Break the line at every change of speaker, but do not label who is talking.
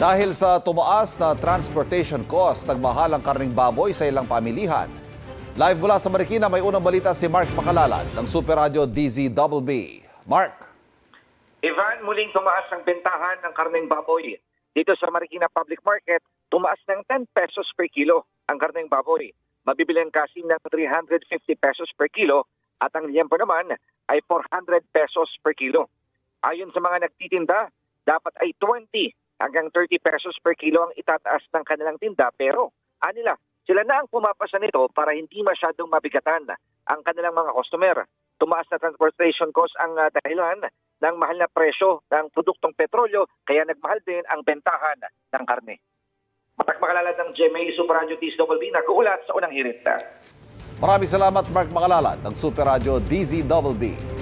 Dahil sa tumaas na transportation cost, nagmahal ang karning baboy sa ilang pamilihan. Live mula sa Marikina, may unang balita si Mark Makalalad ng Super Radio DZBB. Mark.
Ivan, muling tumaas ang bentahan ng karneng baboy. Dito sa Marikina Public Market, tumaas ng 10 pesos per kilo ang karneng baboy. Mabibilang kasi ng 350 pesos per kilo at ang liyempo naman ay 400 pesos per kilo. Ayon sa mga nagtitinda, dapat ay 20 hanggang 30 pesos per kilo ang itataas ng kanilang tinda, pero anila, sila na ang pumapasa nito para hindi masyadong mabigatan ang kanilang mga customer. Tumaas na transportation cost ang dahilan ng mahal na presyo ng produktong petrolyo, kaya nagmahal din ang bentahan ng karne. Mark Makalalad ng GMA Super Radio DZBB, nag-uulat sa unang hirit.
Maraming salamat Mark Makalalad ng Super Radio DZBB.